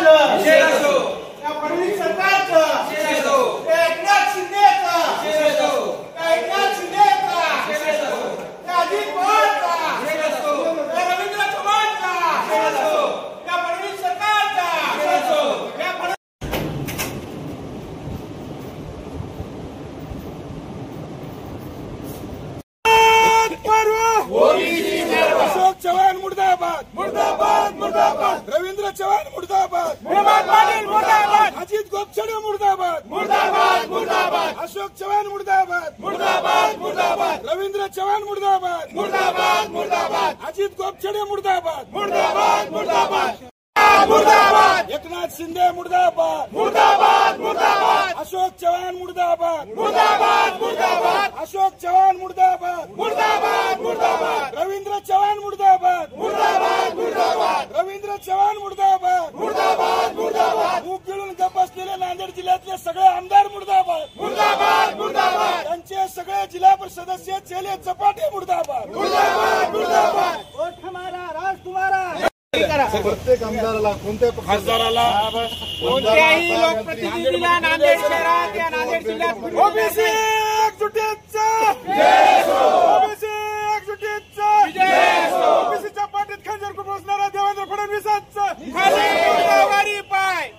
सरकारचं या फडणवीस सरकारचं एकनाथ शिंदेचं एकनाथ शिंदेचा अजित पवारचा रवींद्र चव्हाणचा या फडणवीस सरकारचा अशोक चव्हाण मुर्दाबाद मुर्दाबाद मुर्दाबाद रवींद्र चव्हाण मुर्दाबाद मुर्दाबाद अजित गोपछडे मुर्दाबाद मुर्दाबाद मुर्दाबाद अशोक चव्हाण मुर्दाबाद मुर्दाबाद मुर्दाबाद रवींद्र चव्हाण मुर्दाबाद मुर्दाबाद मुर्दाबाद अजित गोपछडे मुर्दाबाद मुर्दाबाद मुर्दाबाद मुर्दाबाद एकनाथ शिंदे मुर्दाबाद मुर्दाबाद मुर्दाबाद अशोक चव्हाण मुर्दाबाद मुर्दाबाद मुर्दाबाद अशोक चव्हाण मुर्दाबाद मुर्दाबाद मुर्दाबाद रवींद्र चव्हाण मुर्दाबाद मुर्दाबाद मुर्दाबाद रवींद्र चव्हाण मुर्दाबाद मुर्दाबाद मुर्दाबाद मूग गिळून गप असलेले नांदेड जिल्ह्यातले सगळे आमदार मुर्दाबाद मुर्दाबाद मुर्दाबाद त्यांचे सगळे जिल्हा परिषद सदस्य चेले चपाटे मुर्दाबाद मुर्दाबाद मुर्दाबाद वोट हमारा राज तुम्हारा प्रत्येक आमदाराला कोणत्याही खासदाराला कोणत्याही लोकप्रतिनिधीला नांदेड शहरात या नांदेड जिल्ह्यात ओबीसी एकजुटीचा ओबीसी एकजुटीचा ओबीसीच्या पाठीत खंजर खुपसणारा देवेंद्र फडणवीसांचा खाली पाय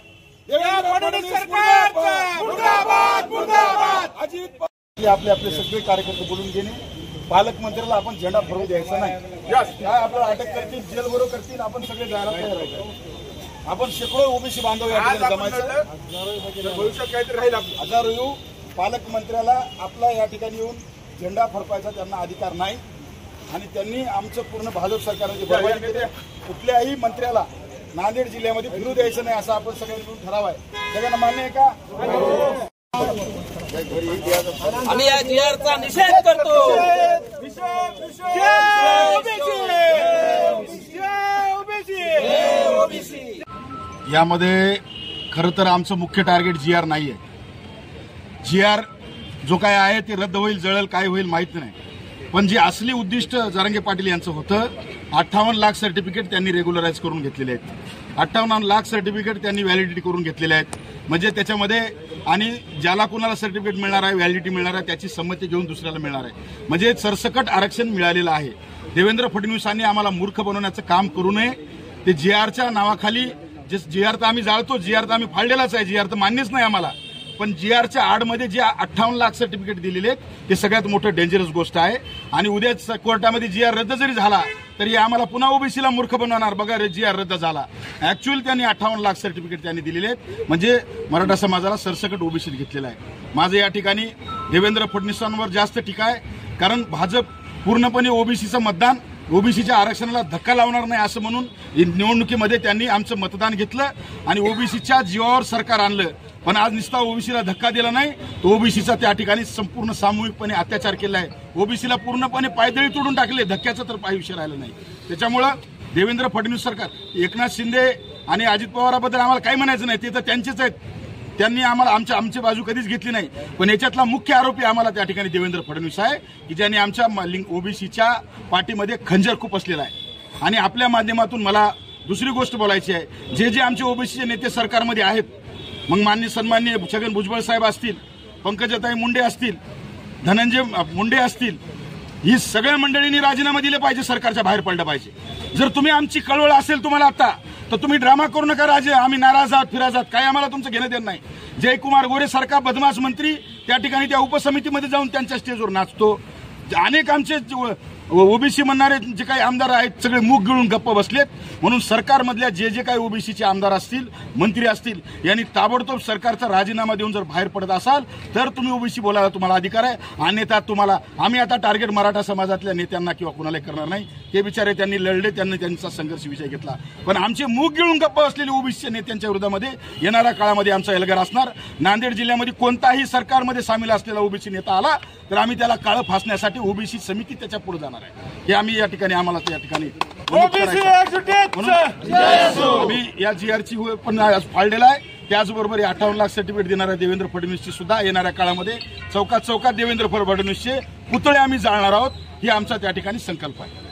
या फडणवीस सरकारचा मुर्दाबाद मुर्दाबाद अजित आपले आपले सगळे कार्यकर्ते बोलून घेणे पालकमंत्र्याला आपण झेंडा फडवू द्यायचा नाही काय आपल्याला अटक करतील जेल बरोबर करतील आपण सगळे जायला तयार आहोत आपण शेकडो ओबीसी बांधव या ठिकाणी जमायचं भविष्यात काहीतरी राहील हजारो येऊ पालकमंत्र्याला आपला या ठिकाणी येऊन झेंडा फडकायचा त्यांना अधिकार नाही आणि त्यांनी आमचं पूर्ण भाजप सरकारने बरबादी केली कुठल्याही मंत्र्याला नांदेड जिल्ह्यामध्ये फिरू द्यायचं नाही असं आपण सगळ्यांनी मिळून ठराव आहे सगळ्यांना मान्य आहे का आम्ही या जीआरचा निषेध करतो। यामध्ये खरं तर आमचं मुख्य टार्गेट जीआर नाहीये। जीआर जो काय आहे ते रद्द होईल जळेल काय होईल माहित नाही, पण जे असली उद्दिष्ट जरांगे पाटील यांचं होतं 58 लाख सर्टिफिकेट त्यांनी रेग्युलराइज करून घेतलेले आहेत, 58 लाख सर्टिफिकेट त्यांनी व्हॅलिडिटी करून घेतलेले आहेत। म्हणजे त्याच्यामध्ये आणि ज्याला कुणाला सर्टिफिकेट मिळणार आहे व्हॅलिडिटी मिळणार आहे त्याची संमती घेऊन दुसऱ्याला मिळणार आहे, म्हणजे सरसकट आरक्षण मिळालेलं आहे। देवेंद्र फडणवीसांनी आम्हाला मूर्ख बनवण्याचं काम करू नये। ते जीआरच्या नावाखाली जे जीआर तर आम्ही जाळतो, जीआर तर आम्ही फाडलेलाच आहे, जीआर तर मान्यच नाही आम्हाला, पण जीआरच्या आडमध्ये जे 58 लाख सर्टिफिकेट दिलेले आहेत ते सगळ्यात मोठं डेंजरस गोष्ट आहे। आणि उद्याच कोर्टामध्ये जीआर रद्द जरी झाला तरी आम्हाला पुन्हा ओबीसीला मूर्ख बनवणार। बघा जीआर रद्द झाला, ऍक्च्युअली त्यांनी 58 लाख सर्टिफिकेट त्यांनी दिलेले आहेत, म्हणजे मराठा समाजाला सरसकट ओबीसीत घेतलेला आहे। माझं या ठिकाणी देवेंद्र फडणवीसांवर जास्त टीका आहे, कारण भाजप पूर्णपणे ओबीसीचं मतदान ओबीसीच्या आरक्षणाला धक्का लावणार नाही असं म्हणून निवडणुकीमध्ये त्यांनी आमचं मतदान घेतलं आणि ओबीसीच्या जीवावर सरकार आणलं, पण आज नुसता ओबीसीला धक्का दिला नाही तो ओबीसीचा त्या ठिकाणी संपूर्ण सामूहिकपणे अत्याचार केला आहे। ओबीसीला पूर्णपणे पायदळी तोडून टाकले, धक्क्याचं तर पाय विषय राहिलं नाही। त्याच्यामुळं देवेंद्र फडणवीस सरकार, एकनाथ शिंदे आणि अजित पवाराबद्दल आम्हाला काही म्हणायचं नाही, ते तर त्यांचेच आहेत, त्यांनी आम्हाला आमची बाजू कधीच घेतली नाही, पण याच्यातला मुख्य आरोपी आम्हाला त्या ठिकाणी देवेंद्र फडणवीस आहे की ज्यांनी आमच्या ओबीसीच्या पाठीमध्ये खंजर खुपसलेला आहे। आणि आपल्या माध्यमातून मला दुसरी गोष्ट बोलायची आहे, जे जे आमचे ओबीसीचे नेते सरकारमध्ये आहेत, मग सन्माननीय छगन भुजबळ साहेब असतील, पंकजाताई मुंडे असतील, धनंजय मुंडे असतील, ही सगळ्या मंडळींनी राजीनामा दिले पाहिजे, सरकारच्या बाहेर पडलं पाहिजे। जर तुम्ही आमची कळवळ असेल तुम्हाला आता तर तुम्ही ड्रामा करू नका राजे, आम्ही नाराज आहात फिराज आहात, काय आम्हाला तुमचं घेणं देणं नाही। जयकुमार गोरे सारखा बदमाश मंत्री त्या ठिकाणी त्या उपसमितीमध्ये जाऊन त्यांच्या स्टेजवर नाचतो। अनेक आमचे ओबीसी म्हणणारे जे काही आमदार आहेत सगळे मुख गिळून गप्प बसलेत, म्हणून सरकारमधल्या जे जे काही ओबीसीचे आमदार असतील मंत्री असतील यांनी ताबडतोब सरकारचा राजीनामा देऊन जर बाहेर पडत असाल तर तुम्ही ओबीसी बोलायला तुम्हाला अधिकार आहे, अन्यथा तुम्हाला आम्ही आता टार्गेट मराठा समाजातल्या नेत्यांना किंवा कुणाला करणार नाही। ते बिचारे त्यांनी लढले, त्यांनी त्यांचा संघर्ष विषय घेतला, पण आमचे मुख गिळून गप्प असलेले ओबीसीच्या नेत्यांच्या विरोधामध्ये येणाऱ्या काळामध्ये आमचा एल्गार असणार। नांदेड जिल्ह्यामध्ये कोणताही सरकारमध्ये सामील असलेला ओबीसी नेता आला तर आम्ही त्याला काळं फासण्यासाठी ओबीसी समिती त्याच्या पुढे जाणार आहे, हे आम्ही या ठिकाणी आम्हाला त्या ठिकाणी आम्ही या जीआरची पण फाळलेला आहे। त्याचबरोबर 58 लाख सर्टिफिकेट देणाऱ्या देवेंद्र फडणवीसची सुद्धा येणाऱ्या काळामध्ये चौकात देवेंद्र फडणवीसचे पुतळे आम्ही जाळणार आहोत, ही आमचा त्या ठिकाणी संकल्प आहे।